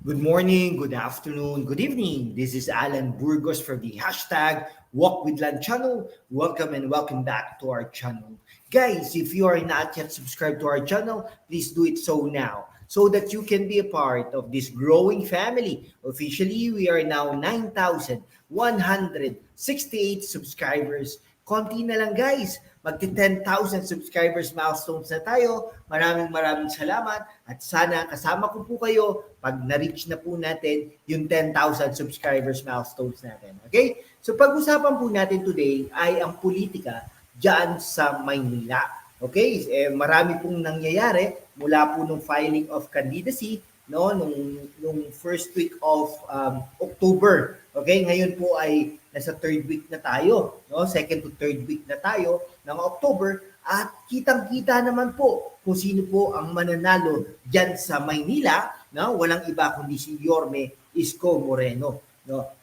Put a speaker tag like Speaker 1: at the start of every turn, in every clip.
Speaker 1: Good morning, good afternoon, good evening. This is Alan Burgos for the hashtag Walk with Land channel. Welcome and welcome back to our channel. Guys, if you are not yet subscribed to our channel, please do it so now so that you can be a part of this growing family. Officially, we are now 9,168 subscribers. Konti na lang guys, magti 10,000 subscribers milestones na tayo. Maraming salamat at sana kasama ko po kayo pag na-reach na po natin yung 10,000 subscribers milestones natin. Okay? So pag-usapan po natin today ay ang politika dyan sa Maynila. Okay? Marami pong nangyayari mula po nung filing of candidacy nung first week of October. Okay, ngayon po ay nasa third week na tayo, second to third week na tayo ng October at kitang-kita naman po kung sino po ang mananalo diyan sa Maynila, walang iba kundi si Yorme Isko Moreno.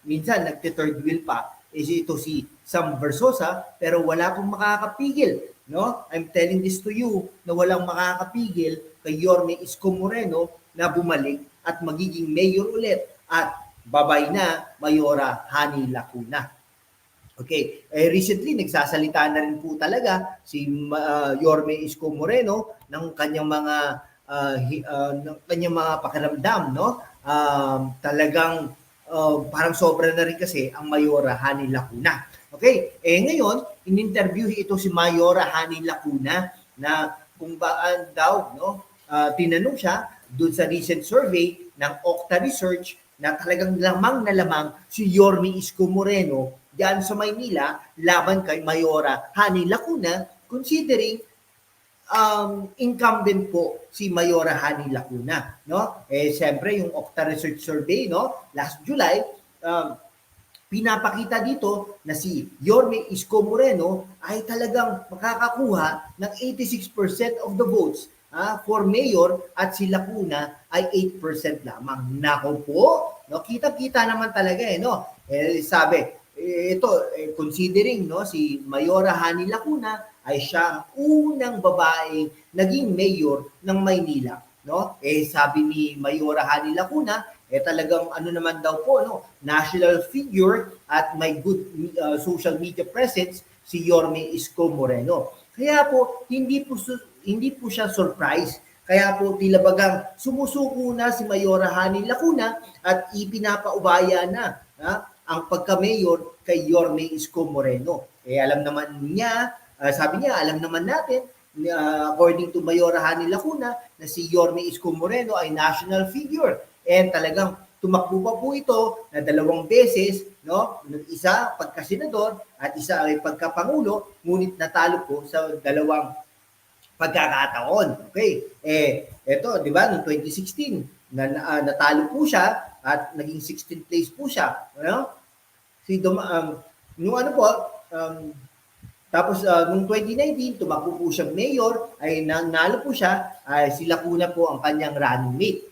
Speaker 1: Minsan nagte-third wheel pa ito si Sam Versosa pero wala pong makakapigil. I'm telling this to you na walang makakapigil kay Yorme Isko Moreno na bumalik at magiging mayor ulit at babay na Mayora Hani Lacuna. Okay, recently nagsasalita na rin po talaga si Yorme Isko Moreno ng kanyang mga pakiramdam, talagang parang sobra na rin kasi ang Mayora Hani Lacuna. Okay, ngayon in-interview ito si Mayora Hani Lacuna na kung baan daw, tinanong siya doon sa recent survey ng Okta Research na talagang lamang na lamang si Yorme Isko Moreno diyan sa Maynila laban kay Mayora Hani Lacuna, considering incumbent po si Mayora Hani Lacuna, siyempre yung Okta Research survey, last July, pinapakita dito na si Yorme Isko Moreno ay talagang makakakuha ng 86% of the votes for mayor at si Lacuna ay 8% lamang. Nako po, kita-kita naman talaga sabi, considering si Mayora Hani Lacuna ay siya ang unang babaeng naging mayor ng Maynila, sabi ni Mayora Hani Lacuna, talagang naman daw po, national figure at may good social media presence si Yorme Isko Moreno. Kaya po hindi po siya surprise. Kaya po tila bagang sumusuko na si Mayora Hani Lacuna at ipinapaubaya na ang pagka-mayor kay Yorme Isko Moreno. Alam naman niya, sabi niya, alam naman natin, according to Mayora Hani Lacuna, na si Yorme Isko Moreno ay national figure. And talagang tumakbo pa po ito na 2 beses, isa pagka-senador at isa ay pagka-pangulo, ngunit natalo po sa 2 pagkakataon. Okay. Ito, di ba, noong 2016, natalo po siya at naging 16th place po siya. Tapos noong 2019, tumakbo po siya mayor, ay nanalo po siya, si Lacuna po ang kanyang running mate.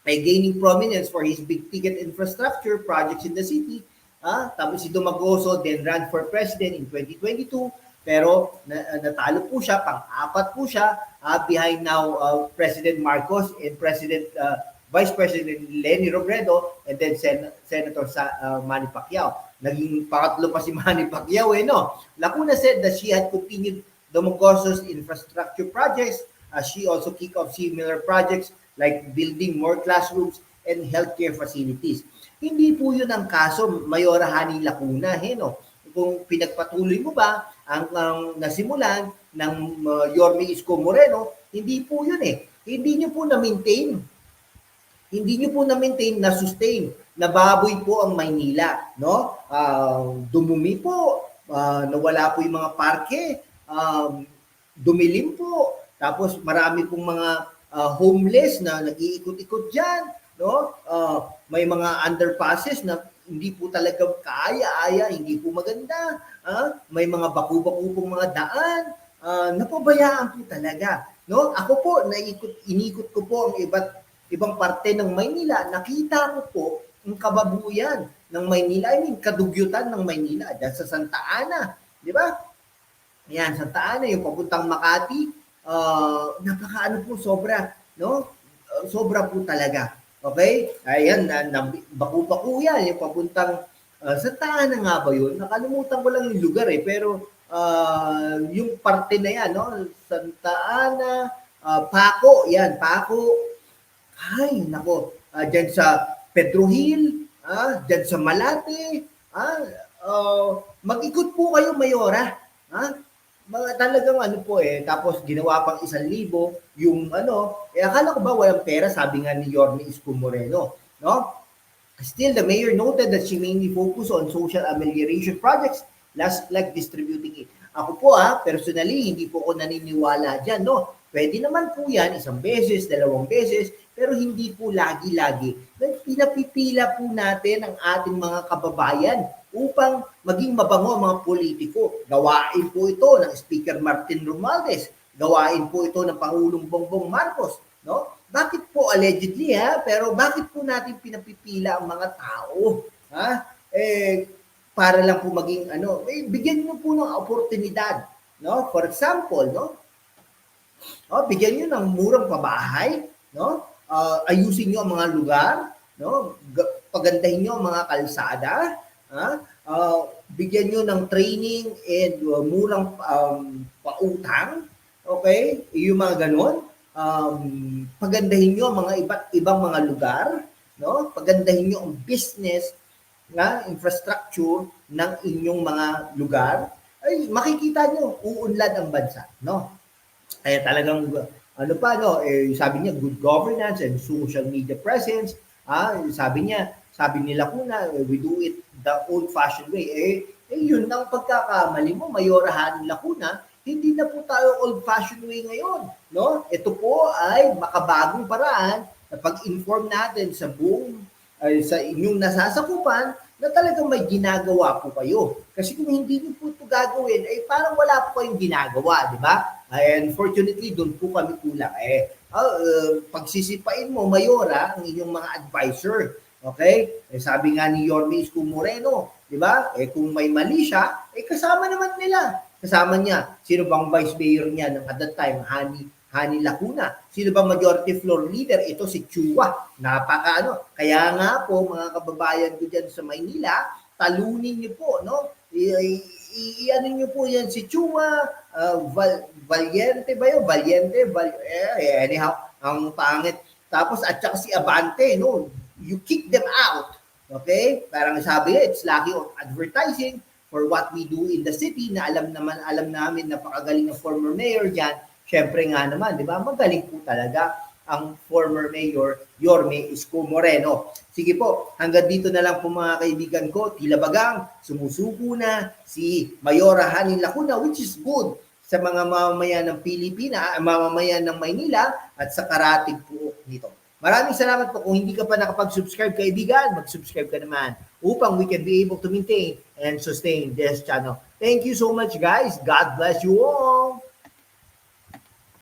Speaker 1: Ay gaining prominence for his big ticket infrastructure projects in the city. Tapos si Dumagoso then ran for president in 2022. Pero natalo po siya, pang-apat po siya, behind now President Marcos and Vice President Leni Robredo and then Senator Manny Pacquiao. Naging pangatlo pa si Manny Pacquiao. Lacuna said that she had continued Dumagoso's infrastructure projects as she also kicked off similar projects like building more classrooms and healthcare facilities. Hindi po yun ang kaso, Mayora Hani Lacuna. Kung pinagpatuloy mo ba ang nasimulan ng Yorme Isko Moreno, hindi po yun Hindi nyo po na-maintain. Hindi nyo po na-maintain, na-sustain. Nababoy po ang Maynila. Dumumi po. Nawala po yung mga parke. Dumilim po. Tapos marami pong mga homeless na nag-iikot-ikot dyan. May mga underpasses na hindi po talaga kaaya-aya, hindi po maganda. May mga baku-baku pong mga daan. Napabayaan po talaga. Ako po, inikot ko po ang ibang parte ng Maynila. Nakita ko po ang kababuyan ng Maynila. Kadugyutan ng Maynila. Dahil sa Santa Ana. Di ba? Yan, Santa Ana, yung papuntang Makati. Napakaano po, sobra. Sobra po talaga. Okay? Ayan, baku-baku yan, yung papuntang Santa Ana nga ba yun? Nakalimutan ko lang yung lugar eh, pero yung parte na yan, no? Santa Ana, Paco, yan, Paco. Ay, nako, dyan sa Pedro Hill, dyan sa Malate, ah, mag-ikot po kayo, Mayora. Mga talagang ano po eh, tapos ginawa pang 1,000, yung ano, akala ko ba walang pera, sabi nga ni Yorme Isko Moreno, no? Still, the mayor noted that she mainly focused on social amelioration projects, less like distributing it. Ako po personally, hindi po ako naniniwala dyan, no? Pwede naman po yan, 1 beses, 2 beses, pero hindi po lagi-lagi. Pinapipila po natin ang ating mga kababayan upang maging mabango ang mga politiko. Gawain po ito ng Speaker Martin Romualdez. Gawain po ito ng Pangulong Bongbong Marcos, no? Bakit po allegedly pero bakit po natin pinapipila ang mga tao? Para lang po maging ano, bigyan niyo po ng oportunidad, no? For example, no? Bigyan niyo ng murang pabahay, no? Ayusin niyo ang mga lugar, no? Pagandahin niyo ang mga kalsada, bigyan niyo ng training and murang pautang, okay? Yung mga ganon. Pagandahin nyo ang mga iba't ibang mga lugar, no? Pagandahin nyo ang business na infrastructure ng inyong mga lugar, ay makikita nyo, uunlad ang bansa, no? Kaya talagang, ano pa, no? Sabi niya, good governance and social media presence, sabi nila kuna, we do it the old-fashioned way. Yun ang pagkakamali mo, Mayorahan Lacuna, hindi na po tayo old-fashioned way ngayon, no? Ito po ay makabagong paraan na pag-inform natin sa sa inyong nasasakupan na talagang may ginagawa po kayo. Kasi kung hindi niyo po ito gagawin, parang wala po kayong ginagawa, di ba? And fortunately, doon po kami kulang. Pagsisipain mo, Mayora, ang inyong mga advisor. Okay? Sabi nga ni Yorme Isko Moreno, di ba? Kung may mali siya, kasama naman nila. Kasama niya, sino bang vice mayor niya ng at that time, Hani Lacuna. Sino bang majority floor leader? Ito si Chua. Kaya nga po, mga kababayan ko dyan sa Maynila, talunin niyo po, no? Ano niyo po yan si Chua, Valiente ba yun? Anyhow, ang pangit. Tapos, at saka si Abante, no? You kick them out. Okay? Parang sabi, it's lucky of advertising for what we do in the city na alam namin napakagaling ng former mayor dyan. Syempre nga naman, di ba? Magaling po talaga ang former mayor Yorme Isko Moreno. Sige po, hanggang dito na lang po mga kaibigan ko. Tila bagang sumusuko na si Mayorahan Lacuna, which is good sa mga mamamayan ng Pilipinas, mamamayan ng Maynila at sa karatig po nito. Maraming salamat po. Kung hindi ka pa nakapag-subscribe, kaibigan, mag-subscribe ka naman upang we can be able to maintain and sustain this channel. Thank you so much, guys. God bless you all.